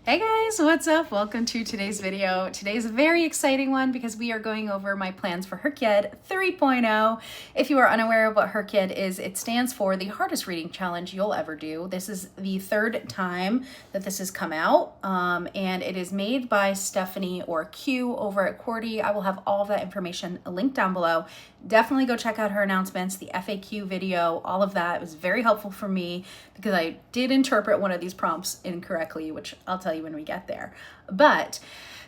Hey guys, what's up? Welcome to today's video. Today's a very exciting one because we are going over my plans for Hrcyed 3.0. If you are unaware of what Hrcyed is, it stands for the hardest reading challenge you'll ever do. This is the third time that this has come out, and it is made by Stephanie or Q over at Cordy. I will have all of that information linked down below. Definitely go check out her announcements, the FAQ video, all of that. It was very helpful for me because I did interpret one of these prompts incorrectly, which I'll tell you when we get there. But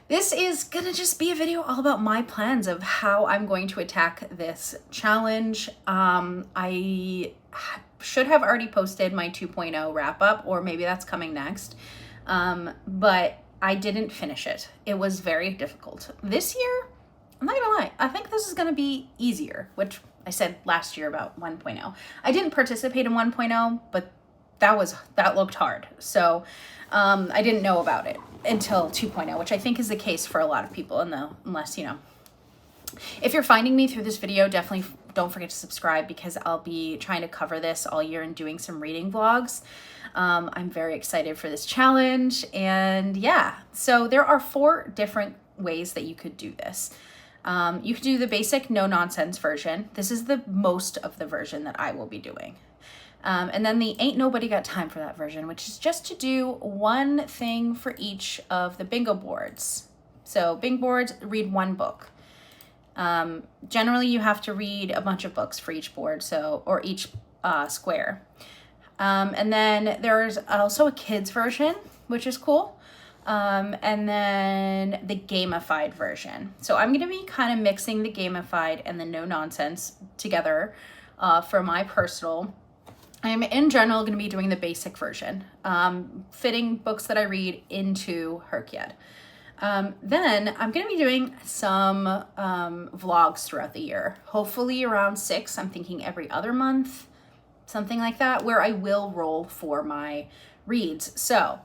this is gonna just be a video all about my plans of how I'm going to attack this challenge. I should have already posted my 2.0 wrap up, or maybe that's coming next. But I didn't finish it. It was very difficult. This year, I'm not gonna lie, I think this is gonna be easier, which I said last year about 1.0. I didn't participate in 1.0, but that looked hard. So I didn't know about it until 2.0, which I think is the case for a lot of people, unless, you know. If you're finding me through this video, definitely don't forget to subscribe because I'll be trying to cover this all year and doing some reading vlogs. I'm very excited for this challenge, and yeah. So there are 4 different ways that you could do this. You could do the basic no nonsense version. This is the most of the version that I will be doing. And then the ain't nobody got time for that version, which is just to do one thing for each of the bingo boards. So bingo boards, read one book. Generally you have to read a bunch of books for each board, or each square. And then there's also a kids version, which is cool. And then the gamified version. So I'm going to be kind of mixing the gamified and the no nonsense together for my personal. I'm in general going to be doing the basic version, fitting books that I read into Hrcyed. Then I'm going to be doing some vlogs throughout the year, hopefully around 6. I'm thinking every other month, something like that, where I will roll for my reads. So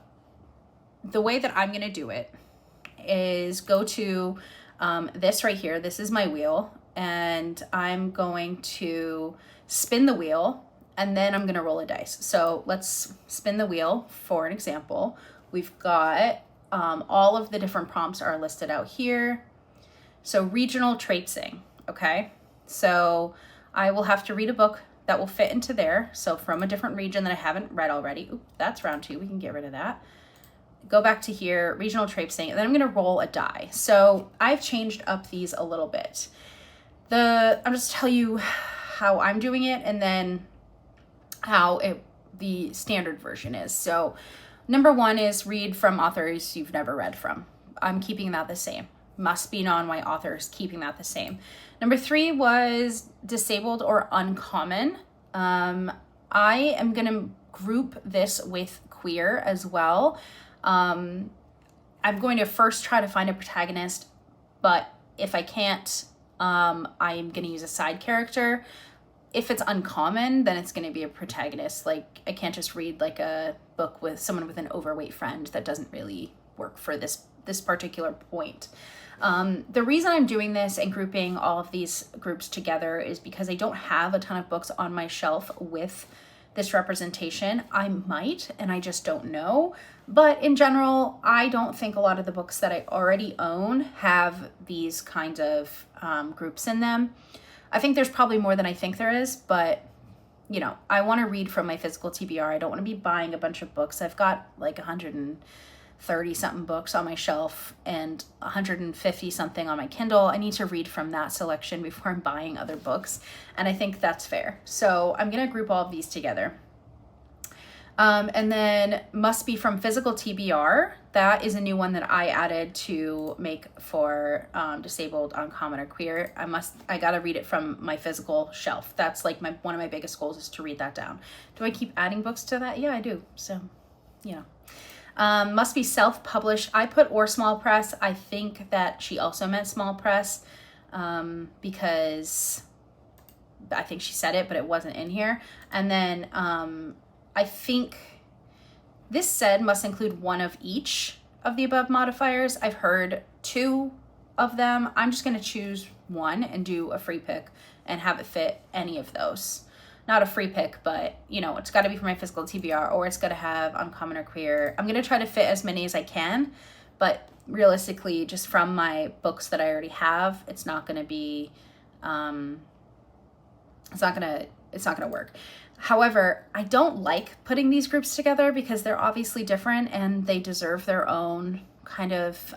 the way that I'm going to do it is go to this right here. This is my wheel, and I'm going to spin the wheel, and then I'm going to roll a dice. So let's spin the wheel for an example. We've got all of the different prompts are listed out here. So regional traipsing, okay? So I will have to read a book that will fit into there. So from a different region that I haven't read already. Ooh, that's round 2. We can get rid of that. Go back to here, regional traipsing, and then I'm going to roll a die. So I've changed up these a little bit. I'll just tell you how I'm doing it, and then how the standard version is. So number 1 is read from authors you've never read from. I'm keeping that the same. Must be non-white authors, keeping that the same. Number 3 was disabled or uncommon. I am going to group this with queer as well. I'm going to first try to find a protagonist, but if I can't, I'm going to use a side character. If it's uncommon, then it's going to be a protagonist. Like, I can't just read like a book with someone with an overweight friend. That doesn't really work for this particular point. The reason I'm doing this and grouping all of these groups together is because I don't have a ton of books on my shelf with this representation. I might, and I just don't know. But in general, I don't think a lot of the books that I already own have these kinds of groups in them. I think there's probably more than I think there is, but you know, I want to read from my physical TBR. I don't want to be buying a bunch of books. I've got like 130 something books on my shelf and 150 something on my Kindle. I need to read from that selection before I'm buying other books, and I think that's fair. So I'm going to group all of these together. And then must be from physical TBR. That is a new one that I added to make for disabled, uncommon, or queer. I gotta read it from my physical shelf. That's like one of my biggest goals, is to read that down. Do I keep adding books to that? Yeah, I do. So, you know. Must be self-published. I put or small press. I think that she also meant small press because I think she said it, but it wasn't in here. And then I think this said must include one of each of the above modifiers. I've heard 2 of them. I'm just going to choose one and do a free pick and have it fit any of those. not a free pick, but you know, it's got to be for my physical TBR, or it's got to have uncommon or queer. I'm going to try to fit as many as I can, but realistically, just from my books that I already have, it's not going to be, it's not going to work. However, I don't like putting these groups together because they're obviously different and they deserve their own kind of,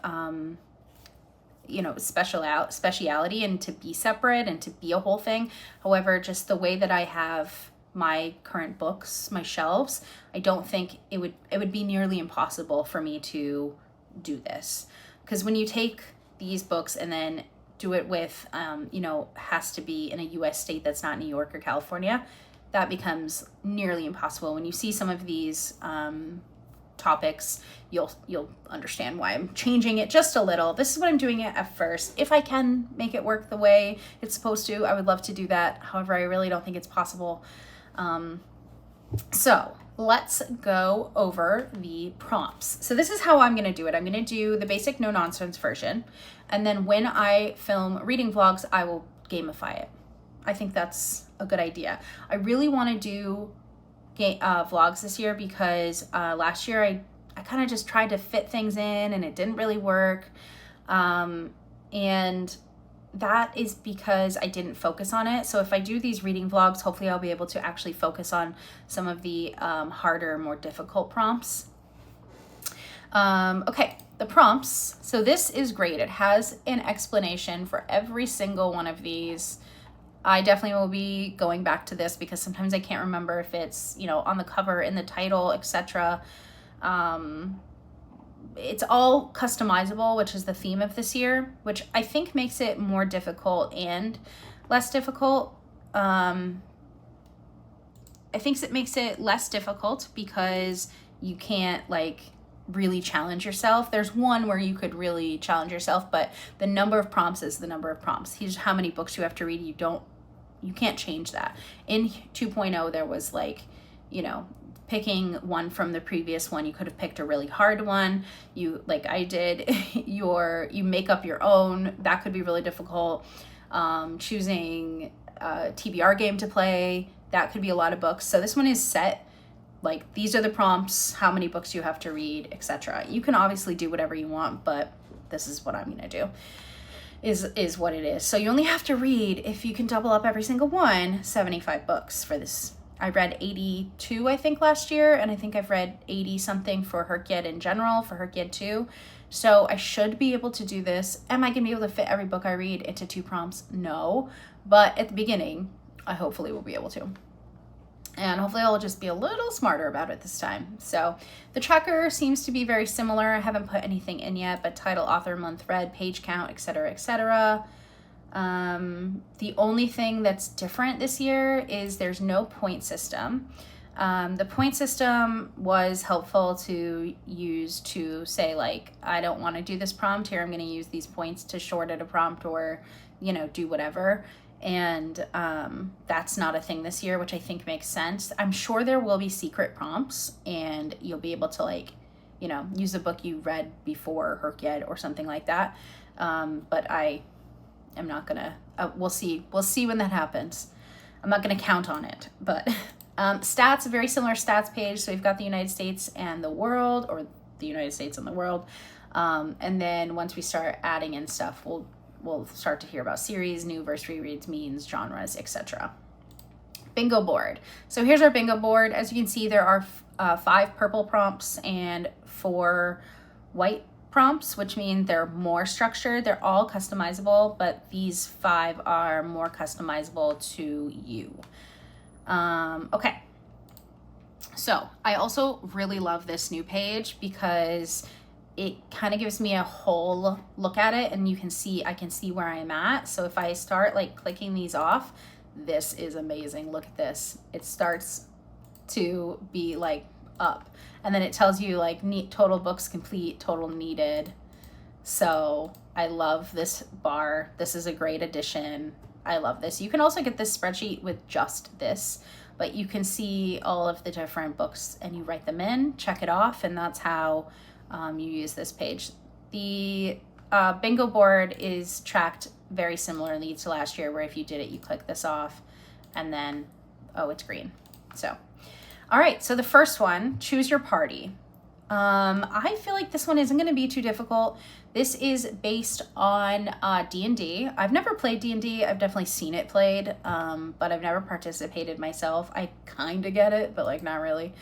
you know, speciality, and to be separate and to be a whole thing. However, just the way that I have my current books, my shelves, I don't think it would be nearly impossible for me to do this. Because when you take these books and then do it with, you know, has to be in a US state that's not New York or California, that becomes nearly impossible. When you see some of these topics, you'll understand why I'm changing it just a little. This is what I'm doing it at first. If I can make it work the way it's supposed to, I would love to do that. However, I really don't think it's possible. So let's go over the prompts. So this is how I'm going to do it. I'm going to do the basic no nonsense version. And then when I film reading vlogs, I will gamify it. I think that's a good idea. I really want to do vlogs this year because last year I kind of just tried to fit things in and it didn't really work. And that is because I didn't focus on it. So if I do these reading vlogs, hopefully I'll be able to actually focus on some of the harder, more difficult prompts. Okay, the prompts. So this is great. It has an explanation for every single one of these. I definitely will be going back to this because sometimes I can't remember if it's, you know, on the cover, in the title, etc. It's all customizable, which is the theme of this year, which I think makes it more difficult and less difficult. I think it makes it less difficult because you can't like really challenge yourself. There's one where you could really challenge yourself, but the number of prompts is the number of prompts. Here's how many books you have to read. You can't change that. In 2.0, there was like, you know, picking one from the previous one. You could have picked a really hard one. You, like I did, you make up your own. That could be really difficult. Choosing a TBR game to play, that could be a lot of books. So this one is set. Like, these are the prompts, how many books you have to read, etc. You can obviously do whatever you want, but this is what I'm gonna do, is what it is. So you only have to read, if you can double up every single one, 75 books for this. I read 82, I think, last year, and I think I've read 80 something for Hrcyed in general, for Hrcyed 2. So I should be able to do this. Am I gonna be able to fit every book I read into 2 prompts? No, but at the beginning, I hopefully will be able to. And hopefully I'll just be a little smarter about it this time. So the tracker seems to be very similar. I haven't put anything in yet, but title, author, month read, page count, etc., etc. The only thing that's different this year is there's no point system. The point system was helpful to use to say, like, I don't want to do this prompt here. I'm going to use these points to shorten a prompt or, you know, do whatever. And that's not a thing this year, which I think makes sense. I'm sure there will be secret prompts and you'll be able to, like, you know, use a book you read before Hrcyed or something like that. But I am not gonna, we'll see when that happens. I'm not gonna count on it, but stats, a very similar stats page. So we've got the United States and the world, or the United States and the world. And then once we start adding in stuff, we'll start to hear about series, new verse rereads, means, genres, etc. Bingo board. So here's our bingo board. As you can see, there are 5 purple prompts and 4 white prompts, which mean they're more structured. They're all customizable, but these 5 are more customizable to you. Okay. So I also really love this new page because it kind of gives me a whole look at it, and I can see where I am at. So if I start like clicking these off, this is amazing. Look at this. It starts to be like up, and then it tells you like total books complete, total needed. So I love this bar. This is a great addition. I love this. You can also get this spreadsheet with just this, but you can see all of the different books and you write them in, check it off, and that's how you use this page. The bingo board is tracked very similarly to last year, where if you did it, you click this off and then Oh, it's green. So, all right. So the first one, choose your party. I feel like this one isn't going to be too difficult. This is based on D&D. I've never played D&D. I've definitely seen it played, but I've never participated myself. I kind of get it, but like not really.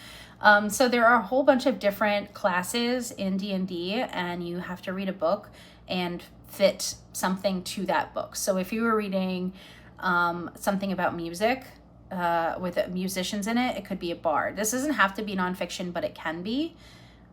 So there are a whole bunch of different classes in D&D, and you have to read a book and fit something to that book. So if you were reading something about music with musicians in it, it could be a bard. This doesn't have to be nonfiction, but it can be.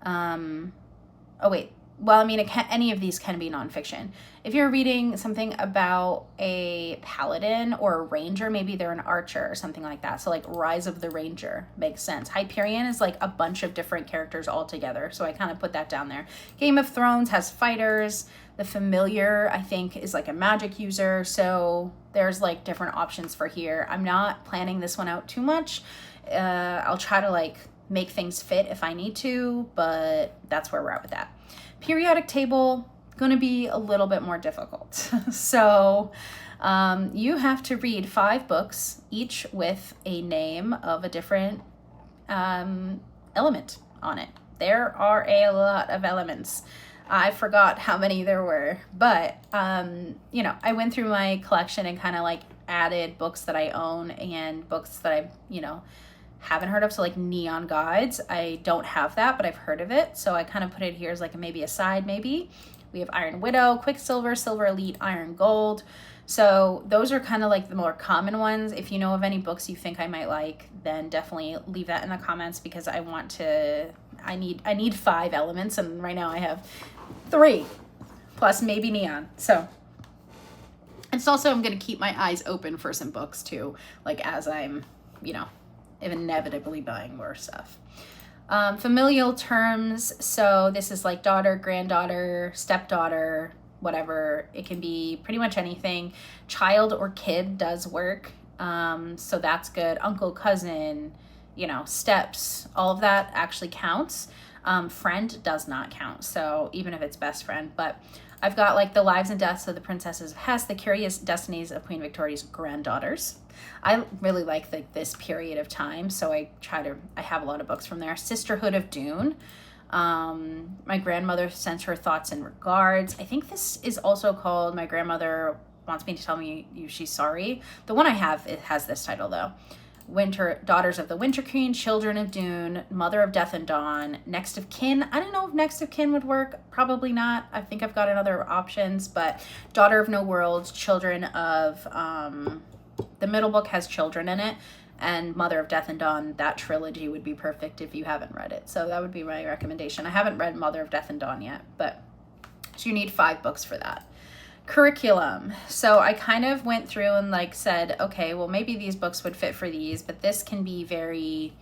Oh wait, well, I mean, any of these can be nonfiction. If you're reading something about a paladin or a ranger, maybe they're an archer or something like that. So like Rise of the Ranger makes sense. Hyperion is like a bunch of different characters all together. So I kind of put that down there. Game of Thrones has fighters. The Familiar, I think, is like a magic user. So there's like different options for here. I'm not planning this one out too much. I'll try to like make things fit if I need to, but that's where we're at with that. Periodic table, going to be a little bit more difficult. So you have to read 5 books, each with a name of a different element on it. There are a lot of elements. I forgot how many there were, but you know, I went through my collection and kind of like added books that I own and books that I, you know, haven't heard of. So like Neon Guides, I don't have that, but I've heard of it. So I kind of put it here as like maybe a side maybe. We have Iron Widow, Quicksilver, Silver Elite, Iron Gold. So those are kind of like the more common ones. If you know of any books you think I might like, then definitely leave that in the comments, because I want to, I need 5 elements, and right now I have 3 plus maybe Neon. So it's also, I'm going to keep my eyes open for some books too, like as I'm, you know, inevitably buying more stuff. Familial terms, so this is like daughter, granddaughter, stepdaughter, whatever. It can be pretty much anything. Child or kid does work, so that's good. Uncle, cousin, you know, steps, all of that actually counts. Friend does not count, so even if it's best friend. But I've got like the lives and deaths of the princesses of Hesse, the curious destinies of Queen Victoria's granddaughters. I really like this period of time, so I have a lot of books from there. Sisterhood of Dune. My grandmother sends her thoughts and regards. I think this is also called My Grandmother Wants Me to Tell Me She's Sorry. The one I have, it has this title though. Daughters of the Winter Queen, Children of Dune, Mother of Death and Dawn, Next of Kin. I don't know if Next of Kin would work. Probably not. I think I've got other options, but Daughter of No Worlds, Children of, the middle book has children in it, and Mother of Death and Dawn. That trilogy would be perfect if you haven't read it. So that would be my recommendation. I haven't read Mother of Death and Dawn yet, but so you need 5 books for that. Curriculum. So I kind of went through and like said, okay, well maybe these books would fit for these, but this can be very,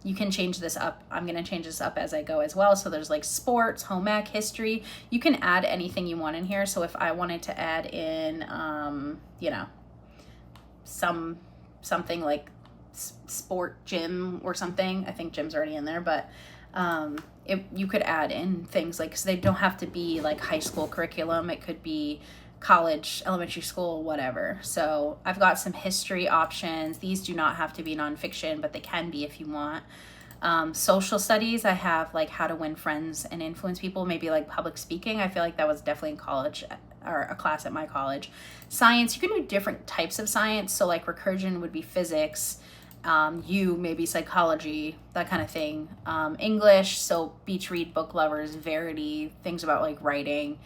you can change this up. I'm going to change this up as I go as well. So there's like sports, home ec, history. You can add anything you want in here. So if I wanted to add in, you know, something like sport gym or something. I think gym's already in there, but you could add in things like, so they don't have to be like high school curriculum. It could be college, elementary school, whatever. So I've got some history options. These do not have to be nonfiction, but they can be if you want. Social studies, I have like how to win friends and influence people, maybe like public speaking. I feel like that was definitely in college, or a class at my college. Science, you can do different types of science. So like recursion would be physics, maybe psychology, that kind of thing. English, so beach read, book lovers, Verity, things about like writing.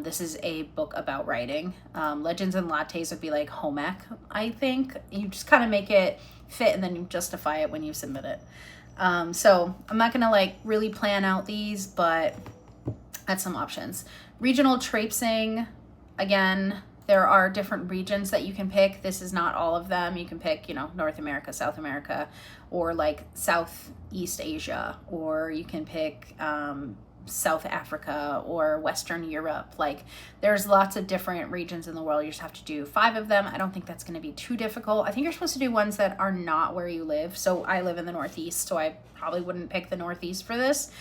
This is a book about writing. Legends and Lattes would be like home ec, I think. You just kind of make it fit and then you justify it when you submit it. So I'm not gonna like really plan out these, but that's some options. Regional traipsing, again, there are different regions that you can pick. This is not all of them. You can pick, you know, North America, South America, or like Southeast Asia, or you can pick South Africa or Western Europe. Like there's lots of different regions in the world. You just have to do 5 of them. I don't think that's going to be too difficult. I think you're supposed to do ones that are not where you live. So I live in the Northeast, so I probably wouldn't pick the Northeast for this.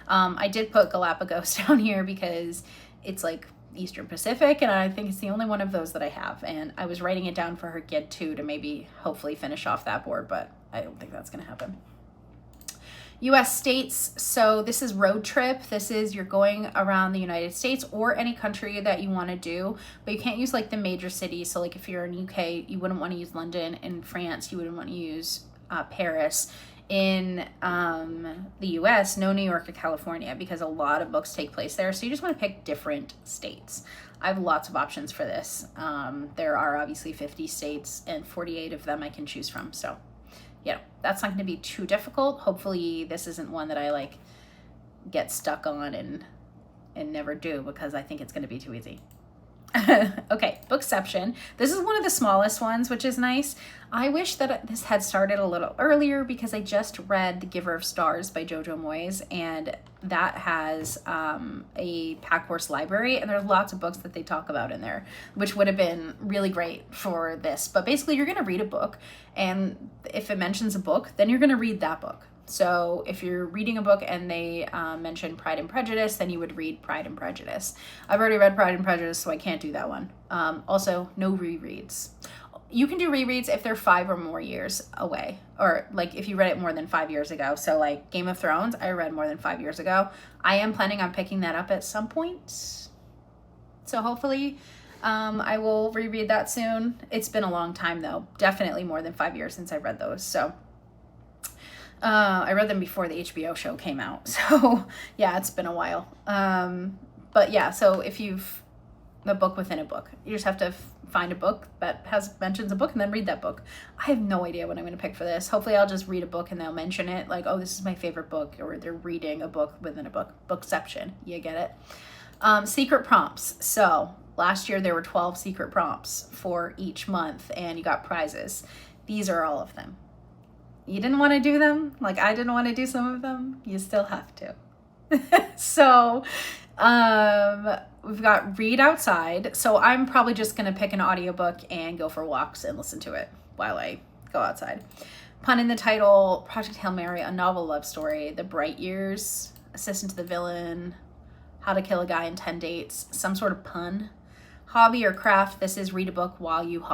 I did put Galapagos down here because it's like, Eastern Pacific, and I think it's the only one of those that I have. And I was writing it down for Hrcyed 2 to maybe hopefully finish off that board, but I don't think that's going to happen. US states, so this is road trip. This is you're going around the United States or any country that you want to do, but you can't use like the major cities. So like if you're in UK, you wouldn't want to use London. In France, you wouldn't want to use Paris. In the US, no New York or California, because a lot of books take place there. So you just want to pick different states. I have lots of options for this. There are obviously 50 states and 48 of them I can choose from. So yeah, that's not going to be too difficult. Hopefully this isn't one that I like get stuck on and never do, because I think it's going to be too easy. Okay, bookception. This is one of the smallest ones, which is nice. I wish that this had started a little earlier, because I just read The Giver of Stars by Jojo Moyes, and that has a pack horse library, and there's lots of books that they talk about in there, which would have been really great for this. But basically you're going to read a book, and if it mentions a book, then you're going to read that book. So if you're reading a book and they mention Pride and Prejudice, then you would read Pride and Prejudice. I've already read Pride and Prejudice, so I can't do that one. Also, no rereads. You can do rereads if they're 5 or more years away, or like if you read it more than 5 years ago. So like Game of Thrones, I read more than 5 years ago. I am planning on picking that up at some point. So hopefully I will reread that soon. It's been a long time though. Definitely more than 5 years since I read those. So I read them before the HBO show came out. So yeah, it's been a while. But yeah, so if you've a book within a book, you just have to find a book that mentions a book and then read that book. I have no idea what I'm going to pick for this. Hopefully I'll just read a book and they'll mention it, like, oh, this is my favorite book, or they're reading a book within a book. Bookception, you get it. Secret prompts. So last year there were 12 secret prompts for each month, and you got prizes. These are all of them. You didn't want to do them, like I didn't want to do some of them, you still have to. So we've got read outside. So I'm probably just going to pick an audiobook and go for walks and listen to it while I go outside. Pun in the title, Project Hail Mary, a novel love story, The Bright Years, Assistant to the Villain, How to Kill a Guy in 10 Dates, some sort of pun. Hobby or craft, this is read a book while you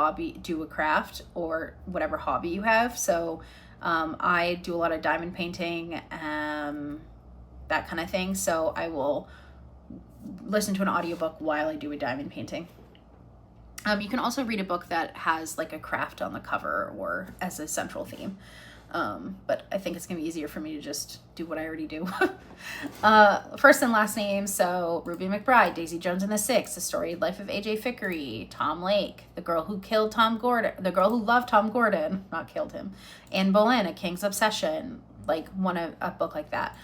do a craft or whatever hobby you have. So I do a lot of diamond painting, that kind of thing. So I will listen to an audiobook while I do a diamond painting. You can also read a book that has like a craft on the cover or as a central theme. But I think it's gonna be easier for me to just do what I already do. First and last name, so Ruby McBride, Daisy Jones and the Six, The Storied Life of A.J. Fickery, Tom Lake, The Girl Who Killed Tom Gordon, The Girl Who Loved Tom Gordon, not killed him, Anne Boleyn, A King's Obsession, like a book like that.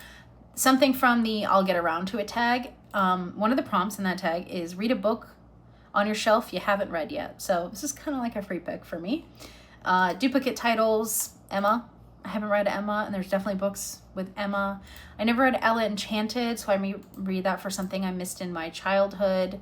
Something from the I'll Get Around to It tag. One of the prompts in that tag is read a book on your shelf you haven't read yet. So this is kind of like a free pick for me. Duplicate titles, Emma. I haven't read Emma, and there's definitely books with Emma. I never read Ella Enchanted, so I may read that for something I missed in my childhood.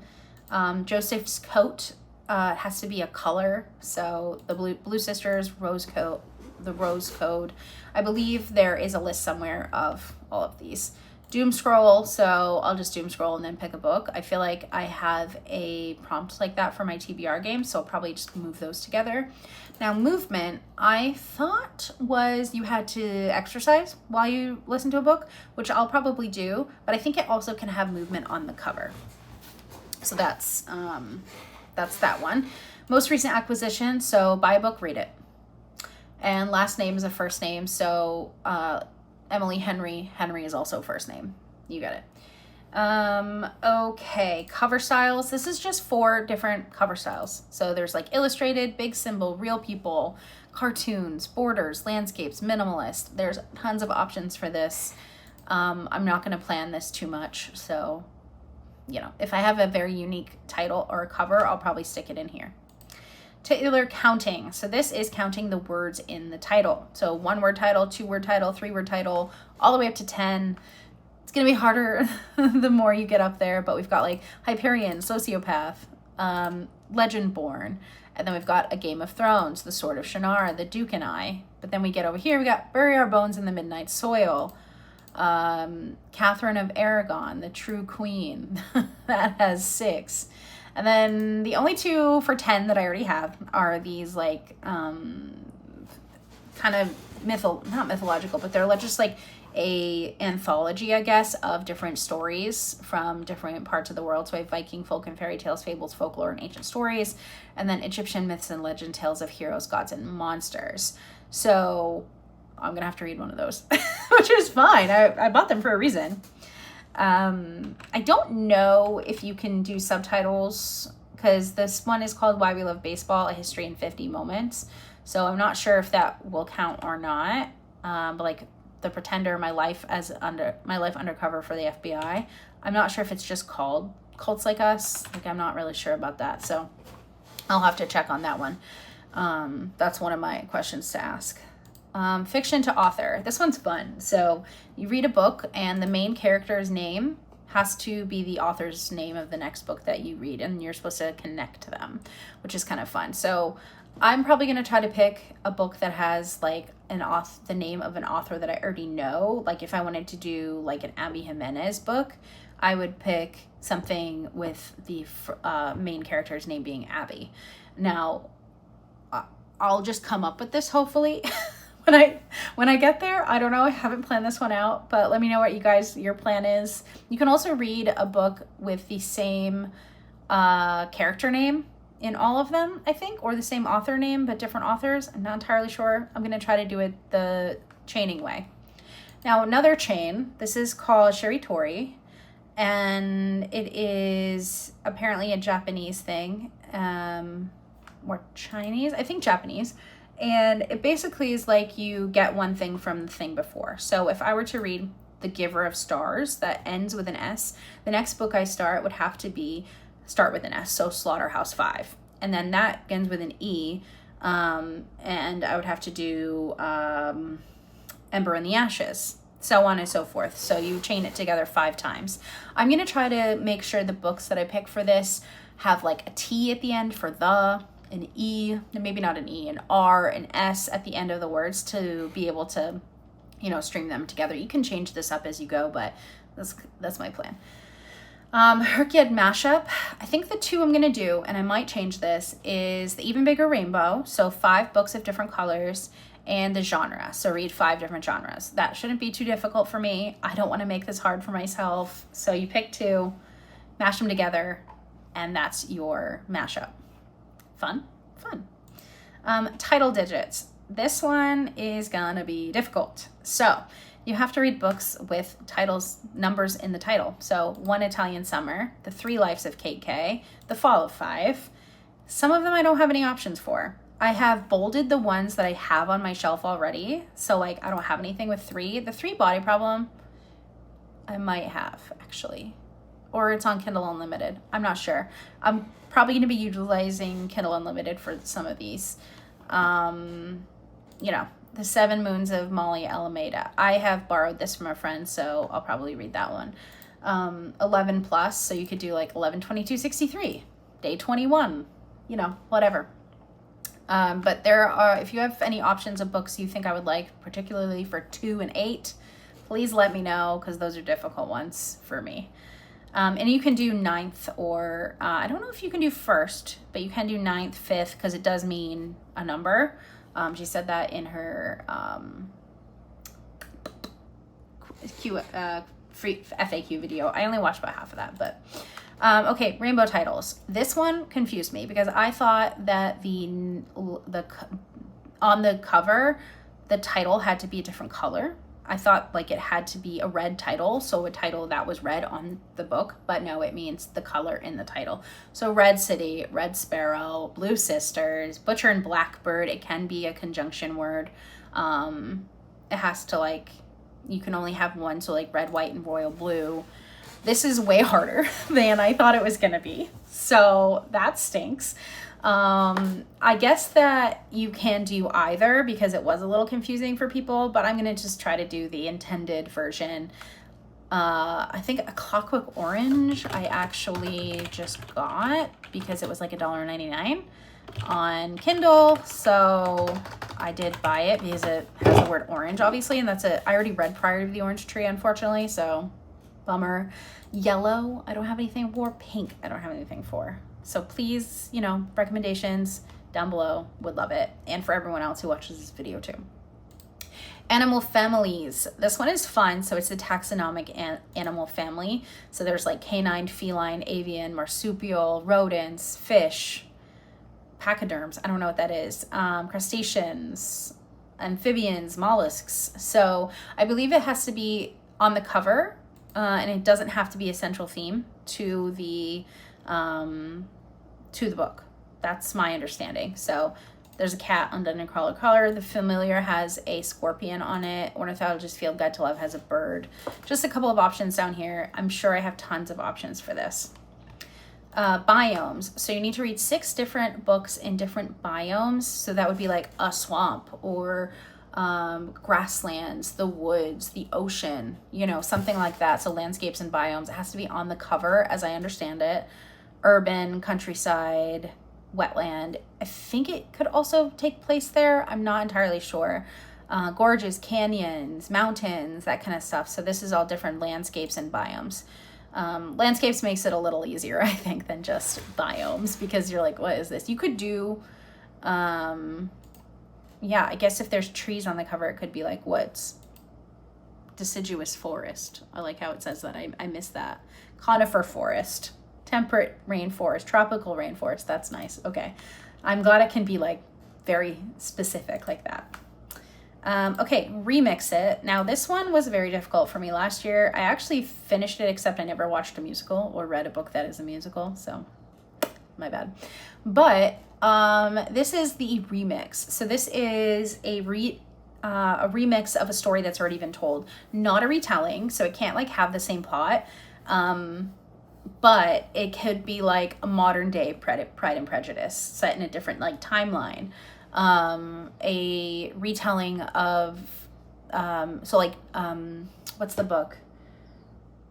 Joseph's Coat has to be a color, so the Blue Sisters, Rose Coat, the Rose Code. I believe there is a list somewhere of all of these. Doom scroll, so I'll just doom scroll and then pick a book. I feel like I have a prompt like that for my TBR game, so I'll probably just move those together. Now movement, I thought was you had to exercise while you listen to a book, which I'll probably do, but I think it also can have movement on the cover. So that's that one. Most recent acquisition, so buy a book, read it. And last name is a first name, so Emily Henry is also first name. You get it. Okay, cover styles. This is just 4 different cover styles. So there's like illustrated, big symbol, real people, cartoons, borders, landscapes, minimalist. There's tons of options for this. I'm not going to plan this too much. So, you know, if I have a very unique title or a cover, I'll probably stick it in here. Taylor counting. So this is counting the words in the title. So 1-word title, 2-word title, 3-word title, all the way up to 10. It's going to be harder the more you get up there, but we've got like Hyperion, Sociopath, Legendborn, and then we've got A Game of Thrones, The Sword of Shannara, The Duke and I. But then we get over here, we got Bury Our Bones in the Midnight Soil, Catherine of Aragon, the True Queen, that has 6. And then the only 2 for 10 that I already have are these like kind of not mythological, but they're just like a anthology, I guess, of different stories from different parts of the world. So I have Viking folk and fairy tales, fables, folklore, and ancient stories, and then Egyptian myths and legend, tales of heroes, gods, and monsters. So I'm gonna have to read one of those, which is fine. I bought them for a reason. I don't know if you can do subtitles, because this one is called Why We Love Baseball, A History in 50 Moments. So I'm not sure if that will count or not. But like The Pretender, My Life Undercover for the FBI, I'm not sure if it's just called Cults Like Us. Like, I'm not really sure about that. So I'll have to check on that one. That's one of my questions to ask. Fiction to author. This one's fun. So you read a book and the main character's name has to be the author's name of the next book that you read, and you're supposed to connect to them, which is kind of fun. So I'm probably going to try to pick a book that has like the name of an author that I already know. Like if I wanted to do like an Abby Jimenez book, I would pick something with the main character's name being Abby. Now, I'll just come up with this hopefully when I get there. I don't know. I haven't planned this one out, but let me know what your plan is. You can also read a book with the same character name in all of them, I think, or the same author name, but different authors. I'm not entirely sure. I'm going to try to do it the chaining way. Now, another chain, this is called Shiritori, and it is apparently a Japanese thing, or Chinese, I think Japanese. And it basically is like you get one thing from the thing before. So if I were to read The Giver of Stars, that ends with an S, the next book I start would have to start with an S, so Slaughterhouse 5. And then that ends with an E, and I would have to do Ember in the Ashes, so on and so forth. So you chain it together 5 times. I'm going to try to make sure the books that I pick for this have like a T at the end for the, an E, and maybe not an E, an R, an S at the end of the words to be able to, string them together. You can change this up as you go, but that's my plan. Hrcyed mashup. I think the 2 I'm going to do, and I might change this, is the Even Bigger Rainbow. So 5 books of different colors, and the genre. So read 5 different genres. That shouldn't be too difficult for me. I don't want to make this hard for myself. So you pick 2, mash them together, and that's your mashup. Fun. Title digits. This one is gonna be difficult. So you have to read books with numbers in the title. So One Italian Summer, The 3 Lives of Kate K, The Fall of 5. Some of them I don't have any options for. I have bolded the ones that I have on my shelf already. So like I don't have anything with 3. The 3 Body Problem, I might have actually. Or it's on Kindle Unlimited. I'm not sure. I'm probably going to be utilizing Kindle Unlimited for some of these. The 7 Moons of Molly Alameda. I have borrowed this from a friend, so I'll probably read that one. 11 plus, so you could do like 11, 22, 63, day 21, whatever. But there are, if you have any options of books you think I would like, particularly for 2 and 8, please let me know, because those are difficult ones for me. And you can do 9th, or I don't know if you can do 1st, but you can do 9th, 5th, because it does mean a number. She said that in her free FAQ video. I only watched about half of that, but okay, rainbow titles. This one confused me because I thought that on the cover the title had to be a different color. I thought like it had to be a red title, so a title that was red on the book, but no, it means the color in the title. So Red City, Red Sparrow, Blue Sisters, Butcher and Blackbird, it can be a conjunction word. It has to you can only have one, so like red, white, and royal blue. This is way harder than I thought it was gonna be, so that stinks. I guess that you can do either because it was a little confusing for people, but I'm going to just try to do the intended version. I think A Clockwork Orange I actually just got because it was like $1.99 on Kindle. So I did buy it because it has the word orange, obviously, and I already read Prior to the Orange Tree, unfortunately, so bummer. Yellow, I don't have anything for. Pink, I don't have anything for. So please, you know, recommendations down below, would love it. And for everyone else who watches this video too. Animal families. This one is fun. So it's a taxonomic animal family. So there's like canine, feline, avian, marsupial, rodents, fish, pachyderms. I don't know what that is. Crustaceans, amphibians, mollusks. So I believe it has to be on the cover, and it doesn't have to be a central theme to the book. That's my understanding. So there's a cat on Dungeon Crawler collar. The familiar has a scorpion on it. Ornithologist Field Guide to Love has a bird. Just a couple of options down here. I'm sure I have tons of options for this. Biomes. So you need to read 6 different books in different biomes. So that would be like a swamp or grasslands, the woods, the ocean, you know, something like that. So landscapes and biomes. It has to be on the cover, as I understand it. Urban, countryside, wetland. I think it could also take place there. I'm not entirely sure. Gorges, canyons, mountains, that kind of stuff. So this is all different landscapes and biomes. Landscapes makes it a little easier, I think, than just biomes, because you're like, what is this? You could do, yeah, I guess if there's trees on the cover, it could be like woods. Deciduous forest. I like how it says that. I missed that. Conifer forest. Temperate rainforest, tropical rainforest. That's nice. Okay. I'm glad it can be like very specific like that. Okay, remix it. Now this one was very difficult for me last year. I actually finished it, except I never watched a musical or read a book that is a musical, so my bad. But this is the remix. So this is a remix of a story that's already been told, not a retelling. So it can't like have the same plot. But it could be like a modern day Pride and Prejudice set in a different like timeline. A retelling of, what's the book?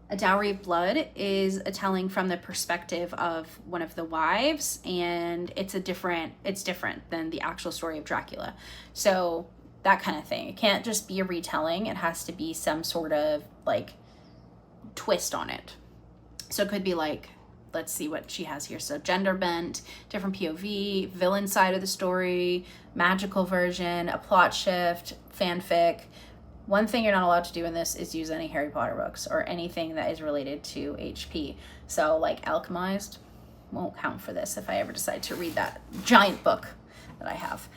A Dowry of Blood is a telling from the perspective of one of the wives, and it's different than the actual story of Dracula. So that kind of thing. It can't just be a retelling. It has to be some sort of like twist on it. So it could be like, let's see what she has here. So gender bent, different POV, villain side of the story, magical version, a plot shift, fanfic. One thing you're not allowed to do in this is use any Harry Potter books or anything that is related to HP. So like Alchemized won't count for this if I ever decide to read that giant book that I have.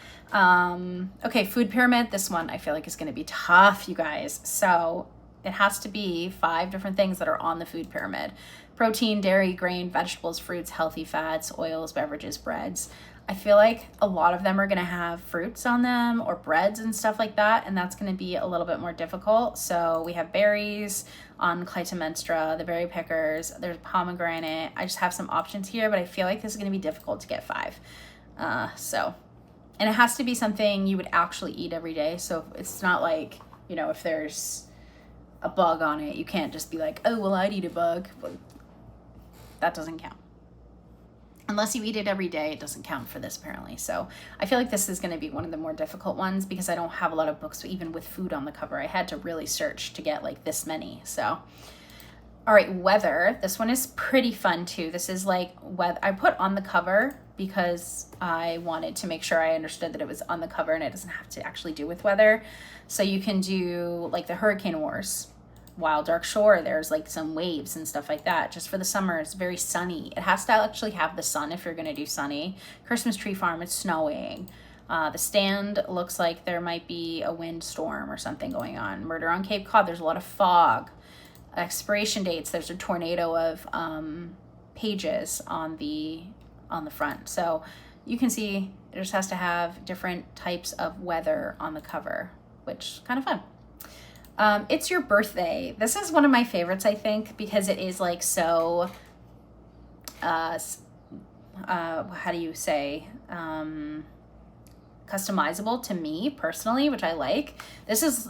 Okay, food pyramid. This one I feel like is going to be tough, you guys. So it has to be 5 different things that are on the food pyramid. Protein, dairy, grain, vegetables, fruits, healthy fats, oils, beverages, breads. I feel like a lot of them are going to have fruits on them or breads and stuff like that, and that's going to be a little bit more difficult. So we have berries on Clytemnestra, the berry pickers, there's pomegranate. I just have some options here, but I feel like this is going to be difficult to get 5. And it has to be something you would actually eat every day. So it's not like, you know, if there's a bug on it, you can't just be like, oh, well, I'd eat a bug. But that doesn't count. Unless you eat it every day, it doesn't count for this apparently. So I feel like this is going to be one of the more difficult ones because I don't have a lot of books even with food on the cover. I had to really search to get like this many. So, all right, weather. This one is pretty fun too. This is like weather. I put on the cover because I wanted to make sure I understood that it was on the cover and it doesn't have to actually do with weather. So you can do like the Hurricane Wars, Wild Dark Shore. There's like some waves and stuff like that. Just for the summer, it's very sunny. It has to actually have the sun if you're going to do sunny. Christmas Tree Farm, it's snowing. The Stand looks like there might be a windstorm or something going on. Murder on Cape Cod, there's a lot of fog. Expiration dates, there's a tornado of pages on the front. So you can see it just has to have different types of weather on the cover, which is kind of fun. It's Your Birthday. This is one of my favorites, I think, because it is like so, how do you say, customizable to me personally, which I like. This is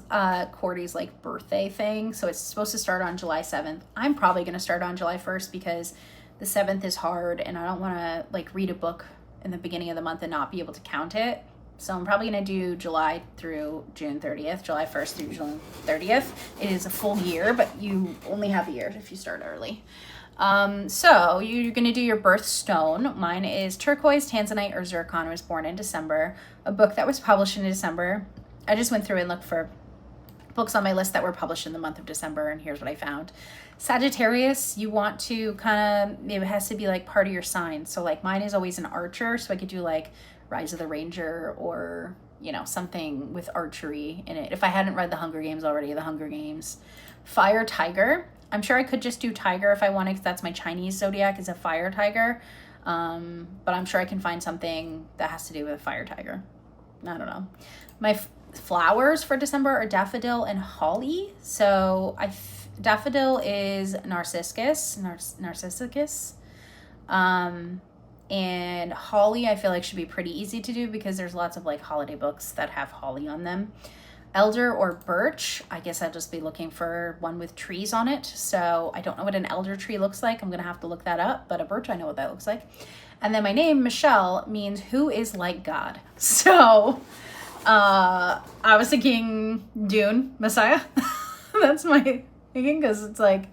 Cordy's like birthday thing. So it's supposed to start on July 7th. I'm probably going to start on July 1st because the 7th is hard and I don't want to like read a book in the beginning of the month and not be able to count it. So I'm probably going to do July through June 30th, July 1st through June 30th. It is a full year, but you only have a year if you start early. So you're going to do your birthstone. Mine is turquoise, tanzanite, or zircon. I was born in December. A book that was published in December. I just went through and looked for books on my list that were published in the month of December, and here's what I found. Sagittarius, you want to kind of, it has to be like part of your sign. So like mine is always an archer, so I could do like Rise of the Ranger or, you know, something with archery in it. If I hadn't read The Hunger Games already, The Hunger Games. Fire tiger. I'm sure I could just do tiger if I wanted, because that's my Chinese zodiac is a fire tiger. But I'm sure I can find something that has to do with a fire tiger. I don't know. My flowers for December are daffodil and holly. So daffodil is narcissus. And holly I feel like should be pretty easy to do because there's lots of like holiday books that have holly on them. Elder or birch, I guess I'll just be looking for one with trees on it. So I don't know what an elder tree looks like. I'm gonna have to look that up, but a birch, I know what that looks like. And then my name, Michelle, means who is like God. So I was thinking Dune, Messiah. That's my thinking, because it's like,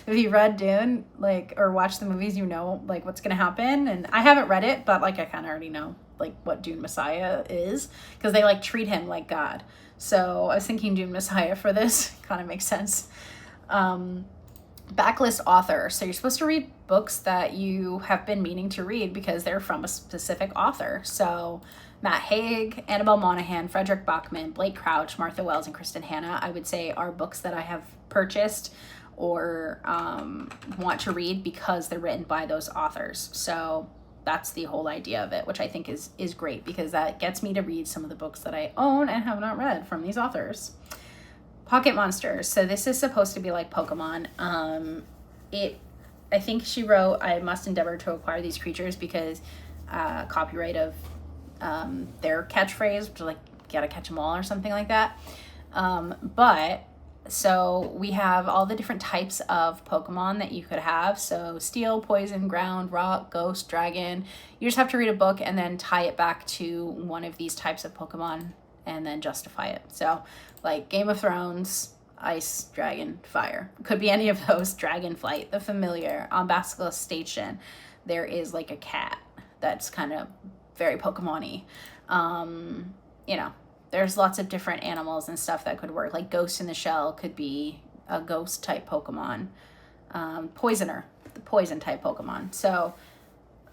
if you read Dune, like, or watched the movies, you know, like, what's gonna happen. And I haven't read it, but like, I kind of already know like what Dune Messiah is, because they like treat him like God. So I was thinking Dune Messiah for this. Kind of makes sense. Backlist author. So you're supposed to read books that you have been meaning to read because they're from a specific author. So Matt Haig, Annabelle Monaghan, Frederick Bachman, Blake Crouch, Martha Wells, and Kristen Hanna, I would say are books that I have purchased or want to read because they're written by those authors. So that's the whole idea of it, which I think is great, because that gets me to read some of the books that I own and have not read from these authors. Pocket monsters. So this is supposed to be like Pokemon. I think she wrote, I must endeavor to acquire these creatures because copyright of their catchphrase, to like, gotta catch them all or something like that. But so we have all the different types of Pokemon that you could have. So steel, poison, ground, rock, ghost, dragon. You just have to read a book and then tie it back to one of these types of Pokemon and then justify it. So like Game of Thrones, ice, dragon, fire. Could be any of those. Dragonflight, the familiar. On Backlist Station, there is like a cat that's kind of very Pokemon-y. You know, there's lots of different animals and stuff that could work. Like Ghost in the Shell could be a ghost type Pokemon. Poisoner, the poison type Pokemon. So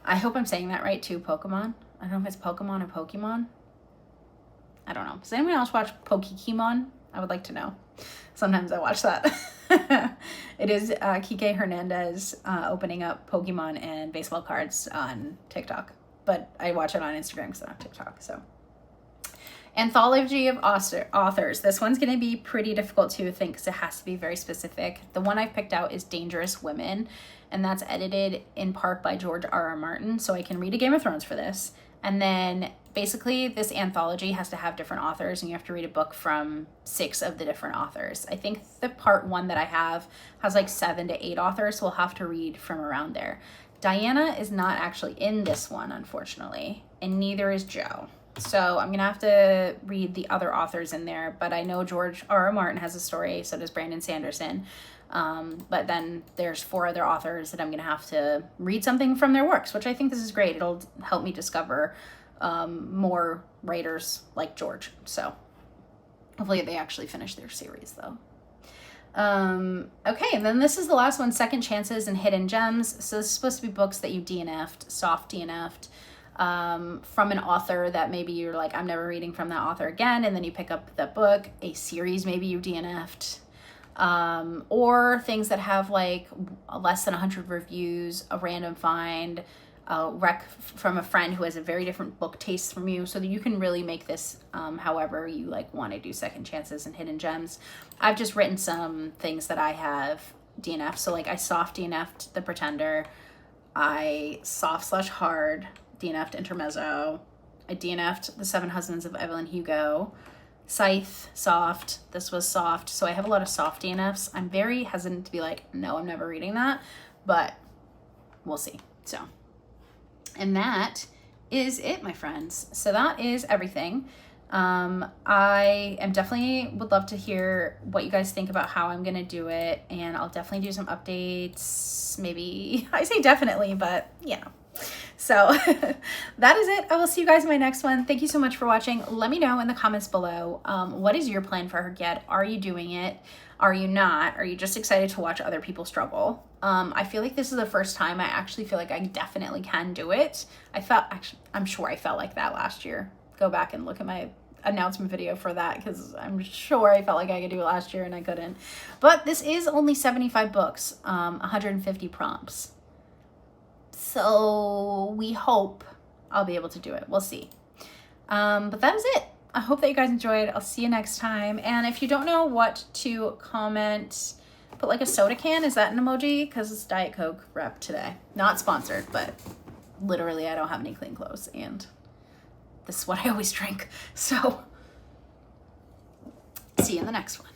I hope I'm saying that right too, Pokemon. I don't know if it's Pokemon or Pokemon. I don't know. Does anyone else watch Pokemon? I would like to know. Sometimes I watch that. It is Kike Hernandez opening up Pokemon and baseball cards on TikTok. But I watch it on Instagram because I'm on TikTok, so. Anthology of authors. This one's going to be pretty difficult to think because it has to be very specific. The one I've picked out is Dangerous Women, and that's edited in part by George R.R. Martin, so I can read a Game of Thrones for this. And then basically this anthology has to have different authors, and you have to read a book from 6 of the different authors. I think the part 1 that I have has like 7 to 8 authors, so we'll have to read from around there. Diana is not actually in this one, unfortunately, and neither is Joe. So I'm going to have to read the other authors in there, but I know George R.R. Martin has a story, so does Brandon Sanderson. But then there's 4 other authors that I'm going to have to read something from their works, which I think this is great. It'll help me discover more writers like George. So hopefully they actually finish their series, though. Okay, and then this is the last one, Second Chances and Hidden Gems. So this is supposed to be books that you DNF'd, soft DNF'd, from an author that maybe you're like, I'm never reading from that author again, and then you pick up that book. A series maybe you DNF'd, or things that have like less than 100 reviews, a random find, a rec from a friend who has a very different book taste from you, so that you can really make this however you like want to do Second Chances and Hidden Gems. I've just written some things that I have DNF'd. So like I soft DNF'd The Pretender, I soft/hard DNF'd Intermezzo, I DNF'd The Seven Husbands of Evelyn Hugo, Scythe, soft, this was soft. So I have a lot of soft DNFs. I'm very hesitant to be like, no, I'm never reading that, but we'll see. So, and that is it, my friends. So that is everything. I am definitely would love to hear what you guys think about how I'm gonna do it, and I'll definitely do some updates. Maybe I say definitely, but yeah. So that is it. I will see you guys in my next one. Thank you so much for watching. Let me know in the comments below, what is your plan for Hrcyed? Are you doing it? Are you not? Are you just excited to watch other people struggle? I feel like this is the first time I actually feel like I definitely can do it. I'm sure I felt like that last year. Go back and look at my announcement video for that, because I'm sure I felt like I could do it last year and I couldn't. But this is only 75 books, 150 prompts. So we hope I'll be able to do it. We'll see. But that is it. I hope that you guys enjoyed. I'll see you next time. And if you don't know what to comment, put like a soda can. Is that an emoji? Because it's Diet Coke rep today. Not sponsored, but literally I don't have any clean clothes, and this is what I always drink. So see you in the next one.